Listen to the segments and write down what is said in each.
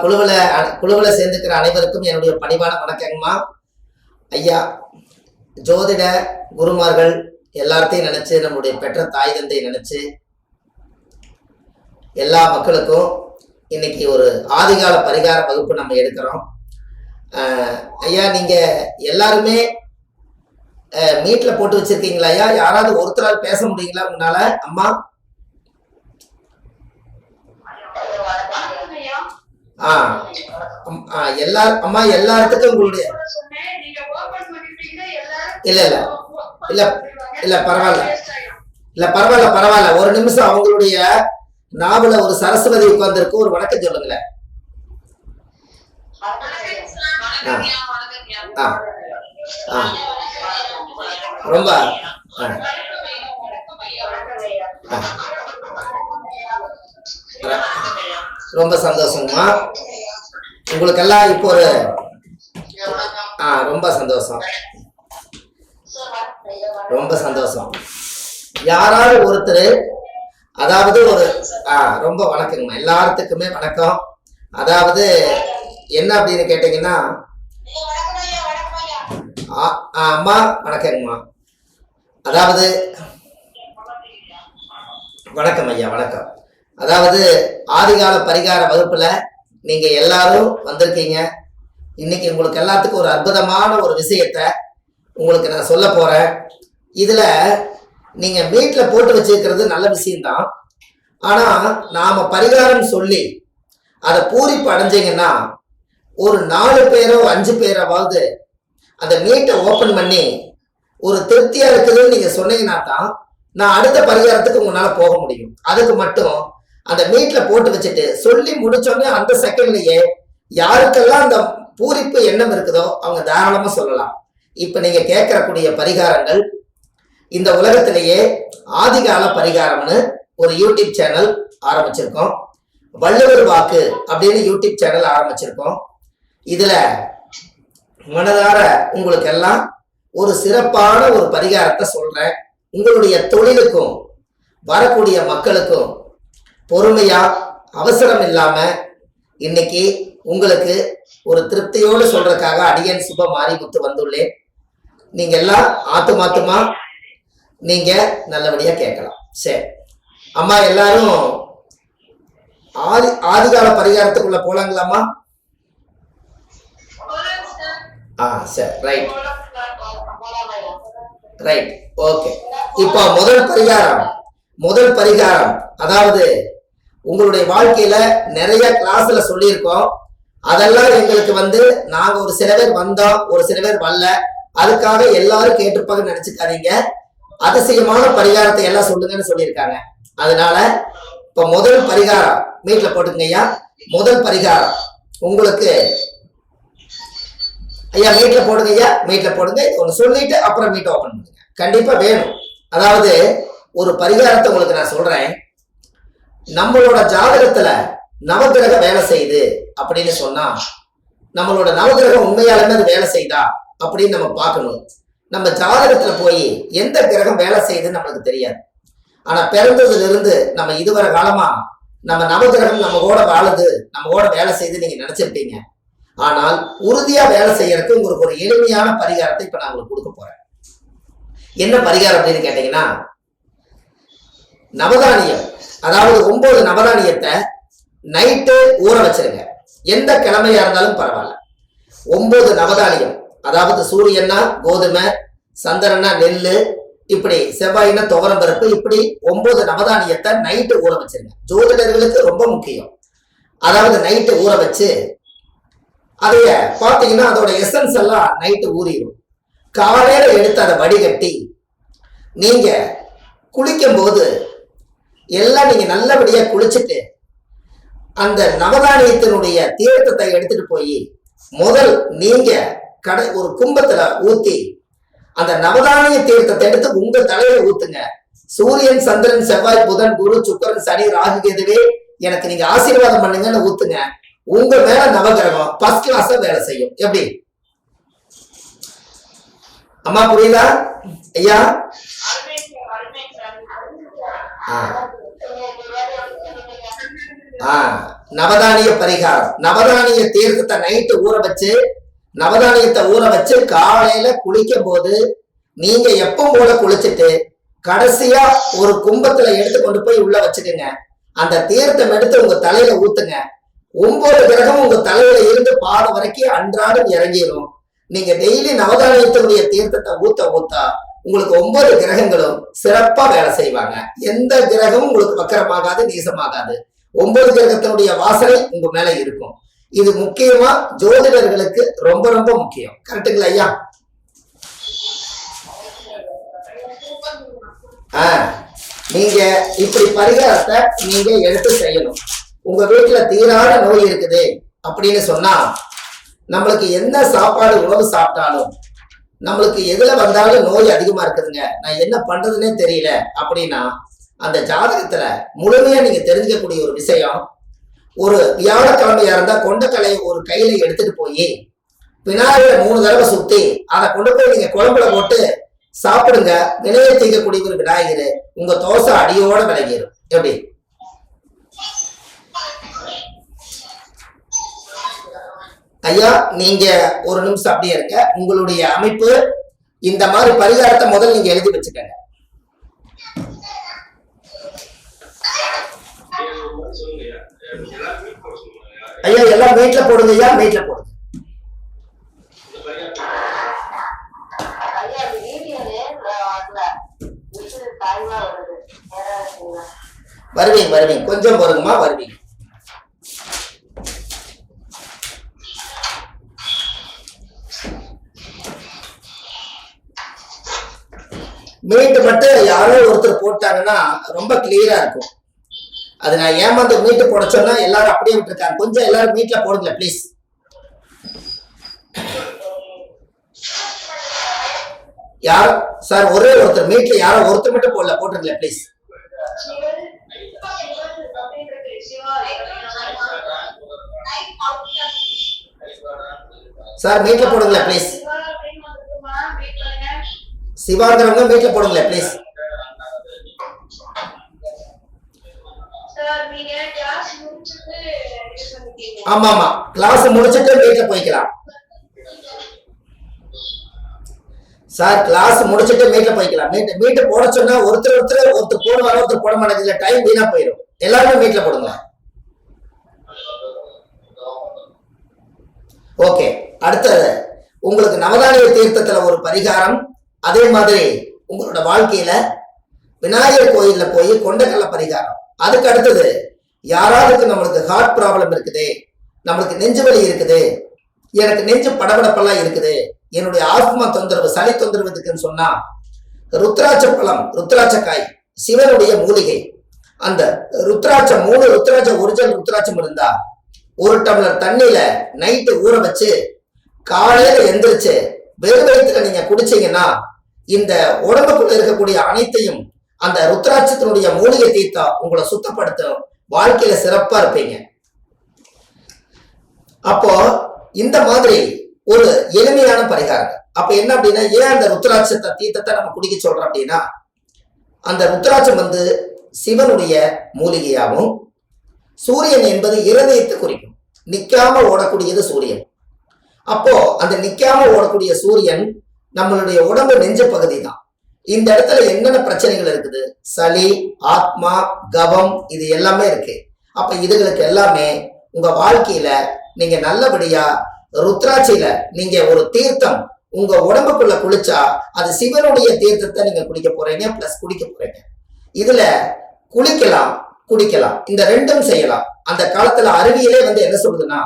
குழுவில் சேர்ந்துக்கிற அனைவருக்கும் என்னுடைய பணிவான வணக்கங்கம்மா. ஐயா ஜோதிட குருமார்கள் எல்லாத்தையும் நினைச்சு, நம்முடைய பெற்ற தாய் தந்தை நினைச்சு, எல்லா மக்களுக்கும் இன்னைக்கு ஒரு ஆதிகால பரிகார வகுப்பு நம்ம எடுக்கிறோம். ஐயா நீங்க எல்லாருமே மீட்ல போட்டு வச்சிருக்கீங்களா ஐயா? யாராவது ஒருத்தரால் பேச முடியுங்களா உங்களால? அம்மா அம்மா எல்லாத்துக்கும் உங்களுடைய இல்ல இல்ல இல்ல இல்ல பரவாயில்ல ஒரு நிமிஷம் அவங்களுடைய நாவல ஒரு சரஸ்வதி உட்கார்ந்துருக்கு, ஒரு வணக்கம் சொல்லுங்களேன். ரொம்ப ரொம்ப சந்தோஷங்கம்மா. உங்களுக்கெல்லாம் இப்போ ஒரு ரொம்ப சந்தோஷம், ரொம்ப சந்தோஷம். யாராவது ஒருத்தர், அதாவது ஒரு ரொம்ப வணக்கங்கம்மா, எல்லாத்துக்குமே வணக்கம். அதாவது என்ன அப்படின்னு கேட்டீங்கன்னா, அம்மா வணக்கங்கம்மா. அதாவது வணக்கம் ஐயா, வணக்கம். அதாவது ஆதிகால பரிகார வகுப்புல நீங்க எல்லாரும் வந்திருக்கீங்க. இன்னைக்கு உங்களுக்கு எல்லாத்துக்கும் ஒரு அற்புதமான ஒரு விஷயத்த உங்களுக்கு நான் சொல்ல போறேன். இதுல நீங்க வீட்டுல போட்டு வச்சிருக்கிறது நல்ல விஷயம்தான். ஆனா நாம பரிகாரம் சொல்லி அதை பூரிப்பு அடைஞ்சீங்கன்னா, ஒரு 4 பேரோ 5 பேராவது அந்த மீட்டை ஓபன் பண்ணி ஒரு திருப்தியா இருக்குதுன்னு நீங்க சொன்னீங்கன்னா தான் நான் அடுத்த பரிகாரத்துக்கு உங்களால போக முடியும். அதுக்கு மட்டும் அந்த மீட்ல போட்டு வச்சுட்டு சொல்லி முடிச்சோன்னே அந்த செகண்ட்லயே யாருக்கெல்லாம் அந்த பூரிப்பு எண்ணம் இருக்குதோ அவங்க தாராளமா சொல்லலாம். இப்ப நீங்க கேட்கக்கூடிய பரிகாரங்கள் இந்த உலகத்திலேயே ஆதிகால பரிகாரம்னு ஒரு யூடியூப் சேனல் ஆரம்பிச்சிருக்கோம். வள்ளுவர் வாக்கு அப்படின்னு யூடியூப் சேனல் ஆரம்பிச்சிருக்கோம். இதுல மனதார உங்களுக்கு எல்லாம் ஒரு சிறப்பான ஒரு பரிகாரத்தை சொல்றேன். உங்களுடைய தொழிலுக்கும் வரக்கூடிய மக்களுக்கும் பொறுமையா அவசரம் இல்லாம இன்னைக்கு உங்களுக்கு ஒரு திருப்தியோடு சொல்றதுக்காக அடியன் சுப மாரிமுத்து வந்துள்ளேன். நீங்க எல்லாம் ஆத்துமாத்துமா நீங்க நல்லபடியா கேட்கலாம். சரி அம்மா, எல்லாரும் ஆதிகால பரிகாரத்துக்குள்ள போலாங்களாமா? சரி, ரைட் ரைட், ஓகே. இப்போ முதல் பரிகாரம் அதாவது உங்களுடைய வாழ்க்கையில நிறைய கிளாஸ்ல சொல்லியிருக்கோம். அதெல்லாம் எங்களுக்கு நாங்க ஒரு சில பேர் வந்தோம், ஒரு சில பேர் வரல. அதுக்காக எல்லாரும் கேட்டிருப்பாங்கன்னு நினைச்சுக்காதீங்க. அதிசயமான பரிகாரத்தை எல்லாம் சொல்லுங்கன்னு சொல்லியிருக்காங்க. அதனால இப்ப முதல் பரிகாரம் மீட்ல போட்டுங்க ஐயா. முதல் பரிகாரம் உங்களுக்கு ஐயா மீட்ல போடுங்க ஐயா, மீட்ல போடுங்க. ஒன்று சொல்லிட்டு அப்புறம் மீட் ஓபன் பண்ணுங்க, கண்டிப்பா வேணும். அதாவது ஒரு பரிகாரத்தை உங்களுக்கு நான் சொல்றேன். நம்மளோட ஜாதகத்துல நவகிரக வேலை செய்யுது அப்படின்னு சொன்னா, நம்மளோட நவகிரகம் உண்மையாலுமே அது வேலை செய்தா அப்படின்னு நம்ம பார்க்கணும். நம்ம ஜாதகத்துல போய் எந்த கிரகம் வேலை செய்யுதுன்னு நம்மளுக்கு தெரியாது. ஆனா பிறந்ததுல இருந்து நம்ம இதுவரை காலமா நம்ம நவகிரகம் நம்ம கூட வாழுது, நம்ம கூட வேலை செய்து நீங்க நினைச்சிருப்பீங்க. ஆனால் உறுதியா வேலை செய்யறதுக்கு உங்களுக்கு ஒரு எளிமையான பரிகாரத்தை இப்ப நான் உங்களுக்கு கொடுக்க போறேன். என்ன பரிகாரம் அப்படின்னு கேட்டீங்கன்னா, நவதானியம், அதாவது 9 நவதானியத்தை நைட்டு ஊற வச்சிருங்க. எந்த கிழமையா இருந்தாலும் பரவாயில்ல. 9 நவதானியம், அதாவது சூரியன்னா கோதுமை, சந்திரனா நெல்லு, இப்படி செவ்வாயினா துவரம் பருப்பு, இப்படி 9 நவதானியத்தை நைட்டு ஊற வச்சிருங்க. ஜோதிடர்களுக்கு ரொம்ப முக்கியம். அதாவது நைட்டு ஊற வச்சு அதைய பார்த்தீங்கன்னா அதோட எசன்ஸ் எல்லாம் நைட்டு ஊறிடும். காலையில எடுத்து அதை வடிகட்டி நீங்க குளிக்கும் போது எல்லாம் நீங்க நல்லபடியா குளிச்சுட்டு அந்த நவதானியத்தினுடைய தீர்த்தத்தை எடுத்துட்டு போய் முதல் நீங்க ஒரு கும்பத்துல ஊத்தி அந்த நவதானிய தீர்த்தத்தை எடுத்து உங்க தலையில ஊத்துங்க. சூரியன், சந்திரன், செவ்வாய், புதன், குரு, சுக்கரன், சனி, ராகு, கேதுவே எனக்கு நீங்க ஆசீர்வாதம் பண்ணுங்கன்னு ஊத்துங்க. உங்க மேல நவகிரகம் ஃபர்ஸ்ட் கிளாஸா வேலை செய்யும். எப்படி அம்மா, புரியுதா ஐயா? நவதானிய பரிகாரம். நவதானிய தீர்த்தத்தை நைட்டு ஊற வச்சு, நவதானியத்தை ஊற வச்சு காலையில குளிக்கும் போது நீங்க எப்பவும் போல குளிச்சுட்டு கடைசியா ஒரு கும்பத்துல எடுத்து கொண்டு போய் உள்ள வச்சுக்கோங்க. அந்த தீர்த்தம் எடுத்து உங்க தலையில ஊத்துங்க. 9 கிரகம் உங்க தலையில இருந்து பாத வரைக்கும் அன்றாடம் இறங்கிடும். நீங்க டெய்லி நவதானியத்தினுடைய தீர்த்தத்தை ஊத்தா உங்களுக்கு 9 கிரகங்களும் சிறப்பா வேலை செய்வாங்க. எந்த கிரகமும் உங்களுக்கு வக்கரமாகாது, நீசமாகாது. 9 கிரகத்தினுடைய வாசனை உங்க மேல இருக்கும். இது முக்கியமா ஜோதிடர்களுக்கு ரொம்ப ரொம்ப முக்கியம். கரெக்டுங்களா ஐயா? நீங்க இப்படி பரிகாரத்தை நீங்க எடுத்து செய்யணும். உங்க வீட்டுல தீராத நோய் இருக்குது அப்படின்னு சொன்னா, நம்மளுக்கு என்ன சாப்பாடு உணவு சாப்பிட்டாலும் நம்மளுக்கு எதுல வந்தாலும் நோய் அதிகமா இருக்குதுங்க, நான் என்ன பண்றதுன்னே தெரியல அப்படின்னா, அந்த ஜாதகத்துல முழுமையா நீங்க தெரிஞ்சுக்கக்கூடிய ஒரு விஷயம், ஒரு வியாழக்கிழமையா இருந்தா கொண்டக்கலையை ஒரு கையில எடுத்துட்டு போய் விநாயகரை 3 தடவை சுத்தி அதை கொண்டு போய் நீங்க குழம்புல போட்டு சாப்பிடுங்க. வினையை தீர்க்கக்கூடிய ஒரு விநாயகர் உங்க தோசை அடியோட விலகிடும். எப்படி? ஐயா நீங்க ஒரு நிமிஷம் அப்படியே இருக்க. உங்களுடைய அமைப்பு இந்த மாதிரி பரிகாரத்தை முதல்ல நீங்க எழுதி வச்சுக்கங்க. ஐயா எல்லாம் வீட்டுல போடுங்க. ஐயா வீட்டுல போடுங்க. வருவீங்க கொஞ்சம் பொறுங்கம்மா, வருவீங்க. மீட்டு மட்டும் யாரோ ஒருத்தர் போட்டாங்கன்னா ரொம்ப கிளியரா இருக்கும். அது நான் ஏமாந்து மீட்டு போட சொன்னா எல்லாரும் அப்படியே விட்டுருக்காங்க. கொஞ்சம் எல்லாரும் மீட்ல போடுங்க பிளீஸ். யார் சார் ஒரே ஒருத்தர் மீட்ல யாரோ ஒருத்தர் மட்டும் போடல, போட்டுருங்களேன் பிளீஸ். சார் மீட்ல போடுங்களேன் பிளீஸ். சிவாங்கிறவங்க மீட்ல போடுங்களேன் பிளீஸ். ஆமா ஆமா கிளாஸ் முடிச்சுட்டு மீட்ல போய்க்கலாம். சார் கிளாஸ் முடிச்சுட்டு மீட்ல போய்க்கலாம். மீட்டு போட சொன்னா ஒருத்தர் போடுவாங்க, ஒருத்தர் போட மாட்டேங்குது, டைம் வீணா போயிடும். எல்லாருமே மீட்ல போடுங்க. ஓகே, அடுத்தது உங்களுக்கு நவதானிய தீர்த்தத்துல ஒரு பரிகாரம். அதே மாதிரி உங்களோட வாழ்க்கையில விநாயகர் கோயில்ல போய் கொண்டக்கல்ல பரிகாரம். அதுக்கு அடுத்தது யாராவது நம்மளுக்கு ஹார்ட் ப்ராப்ளம் இருக்குது, நம்மளுக்கு நெஞ்சு வலி இருக்குது, எனக்கு நெஞ்சு படபடப்பெல்லாம் இருக்குது, என்னுடைய ஆஸ்துமா தொந்தரவு, சளி தொந்தரவு இருக்குன்னு சொன்னா, ருத்ராட்ச பழம், ருத்ராட்ச காய், சிவனுடைய மூலிகை, அந்த ருத்ராட்சம் 3 ருத்ராட்சம் ஒரிஜினல் ருத்ராட்சம் இருந்தா 1 டம்ளர் தண்ணியில நைட்டு ஊற வச்சு காலையில எந்திரிச்சு வெறும் வயிற்றுல நீங்க குடிச்சீங்கன்னா இந்த உடம்புக்குள்ள இருக்கக்கூடிய அனைத்தையும் அந்த ருத்ராட்சத்தினுடைய மூலிகை தீர்த்தா உங்களை சுத்தப்படுத்தும். வாழ்க்கையில சிறப்பா இருப்பீங்க. அப்போ இந்த மாதிரி ஒரு எளிமையான பரிகாரம். அப்ப என்ன அப்படின்னா, ஏன் அந்த ருத்ராட்சத்தை தீர்த்தத்தை நம்ம குடிக்க சொல்றோம் அப்படின்னா, அந்த ருத்ராட்சம் சிவனுடைய மூலிகையாகவும், சூரியன் என்பது இருதயத்தை குறிக்கும். நிக்காம ஓடக்கூடியது சூரியன். அப்போ அந்த நிக்காம ஓடக்கூடிய சூரியன் நம்மளுடைய உடம்பு நெஞ்சு பகுதி தான். இந்த இடத்துல என்னென்ன பிரச்சனைகள் இருக்குது, சளி, ஆத்மா, கபம், இது எல்லாமே இருக்கு. அப்ப இதுகளுக்கு எல்லாமே உங்க வாழ்க்கையில நீங்க நல்லபடியா ருத்ராட்சியில நீங்க ஒரு தீர்த்தம் உங்க உடம்புக்குள்ள குளிச்சா அது சிவனுடைய தீர்த்தத்தை நீங்க குடிக்க போறீங்க, பிளஸ் குடிக்க போறீங்க. இதுல குளிக்கலாம், குடிக்கலாம், இந்த ரெண்டும் செய்யலாம். அந்த காலத்துல அறிவியலே என்ன சொல்லுதுன்னா,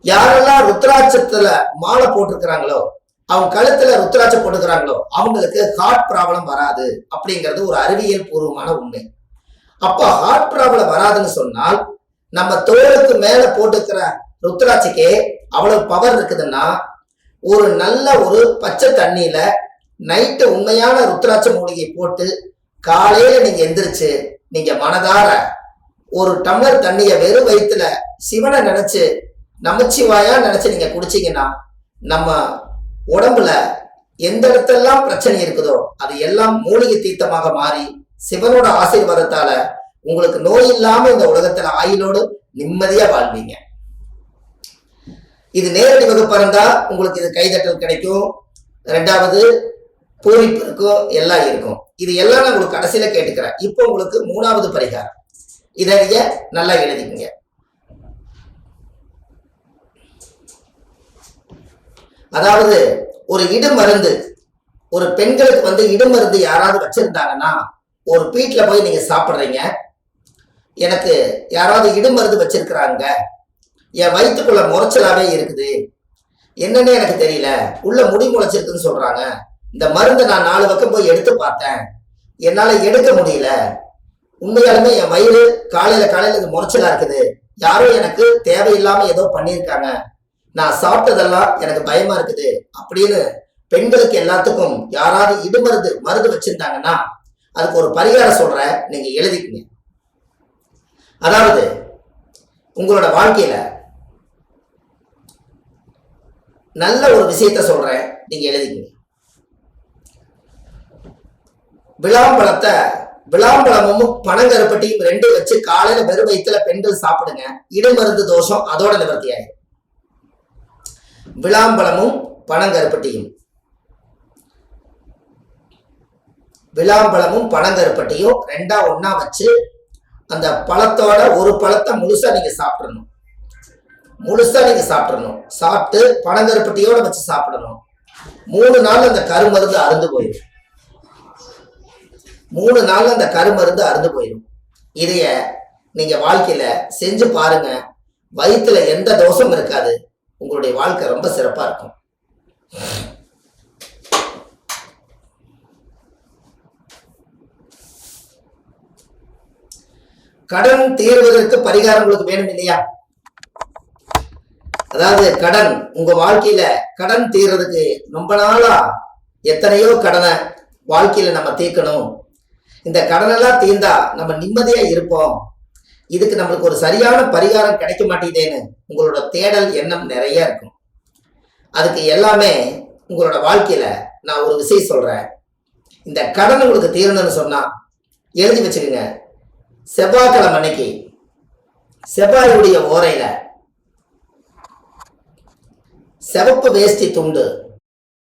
யாரெல்லாம் ருத்ராட்சத்துல மாலை போட்டிருக்கிறாங்களோ, அவங்க கழுத்துல ருத்ராட்சம் போட்டுக்கிறாங்களோ, அவங்களுக்கு ஹார்ட் ப்ராப்ளம் வராது அப்படிங்கிறது ஒரு அறிவியல் பூர்வமான உண்மை. அப்ப ஹார்ட் ப்ராப்ளம் வராதுன்னு சொன்னால், நம்ம தோலுக்கு மேல போட்டுக்கிற ருத்ராட்சிக்கே அவ்வளவு பவர் இருக்குதுன்னா, ஒரு நல்ல ஒரு பச்சை தண்ணியில நைட்டு உண்மையான ருத்ராட்ச மூலிகை போட்டு காலையில நீங்க எந்திரிச்சு நீங்க மனதார 1 டம்ளர் தண்ணிய வெறும் வயிற்றுல சிவனை நினைச்சு நமச்சிவாயா நினைச்சு நீங்க குடிச்சீங்கன்னா, நம்ம உடம்புல எந்த இடத்தெல்லாம் பிரச்சனை இருக்குதோ அது எல்லாம் மூலிகை தீர்த்தமாக மாறி சிவனோட ஆசீர்வாதத்தால உங்களுக்கு நோய் இல்லாம இந்த உலகத்துல ஆயுளோடு நிம்மதியா வாழ்வீங்க. இது நேரடி வகுப்பா இருந்தா உங்களுக்கு இது கைதட்டல் கிடைக்கும், ரெண்டாவது பூரிப்பு இருக்கும், எல்லாம் இருக்கும். இது எல்லாம் நான் உங்களுக்கு கடைசியில கேட்டுக்கிறேன். இப்போ உங்களுக்கு மூணாவது பரிகாரம், இதை நீங்க நல்லா எழுதிக்கங்க. அதாவது ஒரு இடுமருந்து, ஒரு பெண்களுக்கு இடுமருந்து யாராவது வச்சிருந்தாங்கன்னா, ஒரு வீட்டுல போய் நீங்க சாப்பிடுறீங்க, எனக்கு யாராவது இடுமருந்து வச்சிருக்கிறாங்க, என் வயிற்றுக்குள்ள முறைச்சலாவே இருக்குது, என்னன்னு எனக்கு தெரியல, உள்ள முடி முளைச்சிருக்குன்னு சொல்றாங்க, இந்த மருந்தை நான் 4 பக்கம் போய் எடுத்து பார்த்தேன், என்னால எடுக்க முடியல, உண்மையாலுமே என் வயிறு காலையில இது முறைச்சலா இருக்குது, யாரோ எனக்கு தேவையில்லாம ஏதோ பண்ணியிருக்காங்க, நான் சாப்பிட்டதெல்லாம் எனக்கு பயமா இருக்குது அப்படின்னு பெண்களுக்கு எல்லாத்துக்கும் யாராவது மருந்து வச்சிருந்தாங்கன்னா அதுக்கு ஒரு பரிகாரம் சொல்றேன், நீங்க எழுதிக்கங்க. அதாவது உங்களோட வாழ்க்கையில நல்ல ஒரு விஷயத்த சொல்றேன், நீங்க எழுதிக்கங்க. விளாம்பழமும் பனங்கருப்பட்டியும் 2 வச்சு காலையில வெறும் வயிற்றுல பெண்கள் சாப்பிடுங்க, இடுமருந்து தோஷம் அதோட நிவர்த்தி ஆயிடும். விளாம்பழமும் பனங்கருப்பட்டியும் ரெண்டா ஒன்னா வச்சு அந்த பழத்தோட ஒரு பழத்தை முழுசா நீங்க சாப்பிடணும். சாப்பிட்டு பனங்கருப்பட்டியோட வச்சு சாப்பிடணும். 3 நாள் அந்த கருமருந்து அருந்து போயிடும். இதைய நீங்க வாழ்க்கையில செஞ்சு பாருங்க, வயிற்றுல எந்த தோஷம் இருக்காது, உங்களுடைய வாழ்க்கை ரொம்ப சிறப்பா இருக்கும். கடன் தீர்வதற்கு பரிகாரம் உங்களுக்கு வேணும் இல்லையா? அதாவது கடன், உங்க வாழ்க்கையில கடன் தீர்றதுக்கு ரொம்ப நாளா எத்தனையோ கடனை வாழ்க்கையில நம்ம தீர்க்கணும், இந்த கடனெல்லாம் தீர்ந்தா நம்ம நிம்மதியா இருப்போம், இதுக்கு நம்மளுக்கு ஒரு சரியான பரிகாரம் கிடைக்க மாட்டேங்குதேன்னு உங்களோட தேடல் எண்ணம் நிறைய இருக்கும். அதுக்கு எல்லாமே உங்களோட வாழ்க்கையில நான் ஒரு விஷயம் சொல்றேன். இந்த கடன் உங்களுக்கு தீரணும்னு சொன்னா எழுதி வச்சுக்கோங்க. செவ்வாய்க்கிழமை அன்னைக்கு செவ்வாயுடைய ஓரையில சிவப்பு வேஷ்டி துண்டு